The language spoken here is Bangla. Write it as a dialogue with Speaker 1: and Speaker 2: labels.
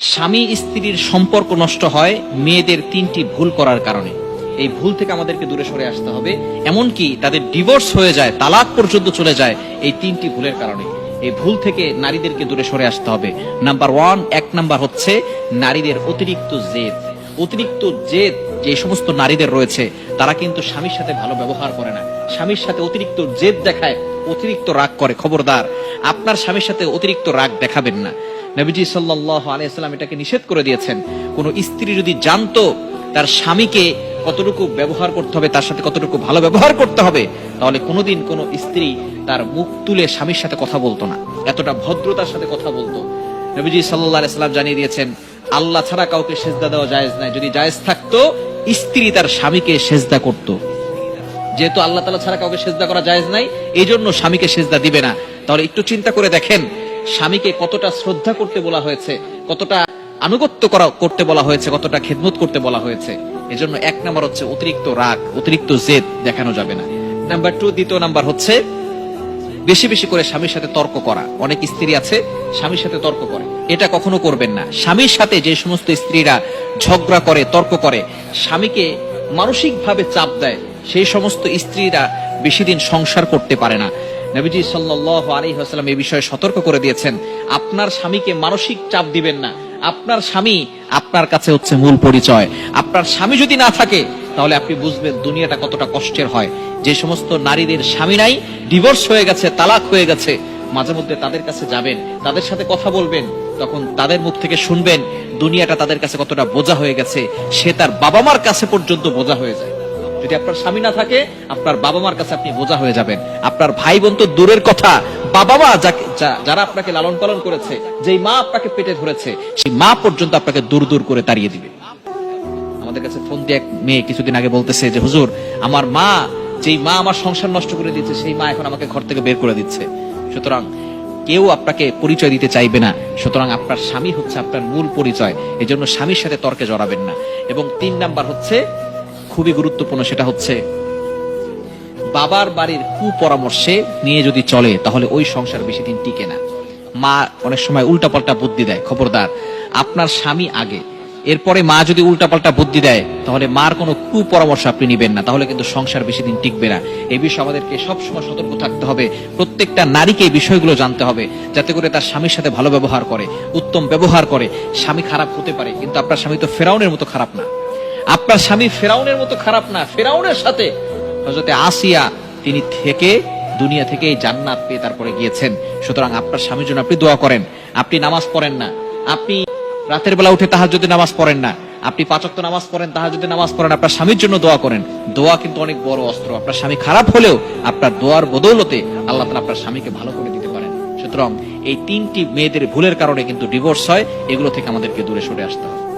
Speaker 1: স্বামী স্ত্রীর সম্পর্ক নষ্ট হয় মেয়েদের তিনটি ভুল করার কারণে। এই ভুল থেকে আমাদেরকে দূরে সরে আসতে হবে, এমনকি তাদের ডিভোর্স হয়ে যায়, তালাক পর্যন্ত চলে যায় এই তিনটি ভুলের কারণে। এই ভুল থেকে নারীদেরকে দূরে সরে আসতে হবে। নাম্বার 1, এক নাম্বার হচ্ছে নারীদের অতিরিক্ত জেদ। অতিরিক্ত জেদ যে সমস্ত নারীদের রয়েছে তারা কিন্তু স্বামীর সাথে ভালো ব্যবহার করে না, স্বামীর সাথে অতিরিক্ত জেদ দেখায়, অতিরিক্ত রাগ করে। খবরদার, আপনার স্বামীর সাথে অতিরিক্ত রাগ দেখাবেন না। নবীজি সাল্লাল্লাহু আলাইহি ওয়াসাল্লাম এটাকে নিষেধ করে দিয়েছেন। কোন স্ত্রী যদি জানতো তার স্বামীকে কতটুকু ব্যবহার করতে হবে, তার সাথে কতটুকু ভালো ব্যবহার করতে হবে, তাহলে কোনোদিন কোন স্ত্রী তার মুখ তুলে স্বামীর সাথে কথা বলতো না, এতটা ভদ্রতার সাথে কথা বলতো। নবীজি সাল্লাল্লাহু আলাইহি ওয়াসাল্লাম জানিয়ে দিয়েছেন আল্লাহ ছাড়া কাউকে সেজদা দেওয়া জায়েজ নাই। যদি জায়েজ থাকতো স্ত্রী তার স্বামীকে সেজদা করত। যেহেতু আল্লাহ তাআলা ছাড়া কাউকে সেজদা করা জায়েজ নাই, এই জন্য স্বামীকে সেজদা দিবে না। তাহলে একটু চিন্তা করে দেখেন স্বামীকে কতটা শ্রদ্ধা করতে বলা হয়েছে, কতটা আনুগত্য করতে বলা হয়েছে, কতটা খেদমত করতে বলা হয়েছে। এজন্য এক নাম্বার হচ্ছে অতিরিক্ত রাগ, অতিরিক্ত জেদ দেখানো যাবে না। নাম্বার 2, দ্বিতীয় নাম্বার হচ্ছে বেশি বেশি করে স্বামীর সাথে তর্ক করা। অনেক স্ত্রী আছে স্বামীর সাথে তর্ক করে, এটা কখনো করবেন না। স্বামীর সাথে যে সমস্ত স্ত্রীরা ঝগড়া করে, তর্ক করে, স্বামীকে মানসিক ভাবে চাপ দেয়, সেই সমস্ত স্ত্রীরা বেশি দিন সংসার করতে পারে না। নবীজি সাল্লাল্লাহু আলাইহি ওয়াসাল্লাম এই বিষয়ে সতর্ক করে দিয়েছেন, আপনার স্বামীকে মানসিক চাপ দিবেন না। আপনার স্বামী আপনার কাছে হচ্ছে মূল পরিচয়। আপনার স্বামী যদি না থাকে তাহলে আপনি বুঝবেন দুনিয়াটা কতটা কষ্টের হয়। যে সমস্ত নারীদের স্বামী নাই, ডিভোর্স হয়ে গেছে, তালাক হয়ে গেছে, মাঝে মধ্যে তাদের কাছে যাবেন, তাদের সাথে কথা বলবেন, তখন তাদের মুখ থেকে শুনবেন দুনিয়াটা তাদের কাছে কতটা বোঝা হয়ে গেছে। সে তার বাবা মার কাছে পর্যন্ত বোঝা হয়ে যায়। যদি আপনার স্বামী না থাকে আপনার বাবা মার কাছে আপনি বোঝা হয়ে যাবেন। আপনার ভাই বোন তো দূরের কথা, বাবা মা যারা আপনাকে লালন পালন করেছে, যেই মা আপনাকে পেটে ধরেছে, সেই মা পর্যন্ত আপনাকে দূর দূর করে তাড়িয়ে দিবে। আমাদের কাছে ফোন দিয়ে এক মেয়ে কিছুদিন আগে বলতেছে যে হুজুর, আমার মা, যেই মা আমার সংসার নষ্ট করে দিচ্ছে, সেই মা এখন আমাকে ঘর থেকে বের করে দিচ্ছে। সুতরাং কেউ আপনাকে পরিচয় দিতে চাইবে না। সুতরাং আপনার স্বামী হচ্ছে আপনার মূল পরিচয়। এই জন্য স্বামীর সাথে তর্কে জড়াবেন না। এবং 3 নাম্বার হচ্ছে খুবই গুরুত্বপূর্ণ, সেটা হচ্ছে বাবার বাড়ির কুপরামর্শে নিয়ে যদি চলে তাহলে ওই সংসার বেশি দিন টিকে না। মা অনেক সময় উল্টাপাল্টা বুদ্ধি দেয়, খবরদার, আপনার স্বামী আগে, এরপরে মা যদি উল্টাপাল্টা বুদ্ধি দেয় তাহলে মার কোনো কুপরামর্শ আপনি নিবেন না, তাহলে কিন্তু সংসার বেশি দিন টিকবে না। এই বিষয়ে আমাদেরকে সবসময় সতর্ক থাকতে হবে। প্রত্যেকটা নারীকে এই বিষয়গুলো জানতে হবে, যাতে করে তার স্বামীর সাথে ভালো ব্যবহার করে, উত্তম ব্যবহার করে। স্বামী খারাপ হতে পারে, কিন্তু আপনার স্বামী তো ফেরাউনের মতো খারাপ না। আপনার স্বামী ফেরাউনের মতো খারাপ না। ফেরাউনের সাথে হযরতে আসিয়া তিনি থেকে দুনিয়া থেকে জান্নাত পেয়ে তারপরে গিয়েছেন। সুতরাং আপনার স্বামীর জন্য আপনি দোয়া করেন। আপনি নামাজ পড়েন না, আপনি রাতের বেলা উঠে তাহাজ্জুদে নামাজ পড়েন না, আপনি 5 ওয়াক্ত নামাজ পড়েন, তাহাজ্জুদে নামাজ পড়েন, আপনার স্বামীর জন্য দোয়া করেন। দোয়া কিন্তু অনেক বড় অস্ত্র। আপনার স্বামী খারাপ হলেও আপনার দোয়ার বদৌলতে আল্লাহ তাআলা আপনার স্বামীকে ভালো করে দিতে পারেন। সুতরাং এই 3টি মেয়েদের ভুলের কারণে কিন্তু ডিভোর্স হয়। এগুলো থেকে আমাদেরকে দূরে সরে আসতে হবে।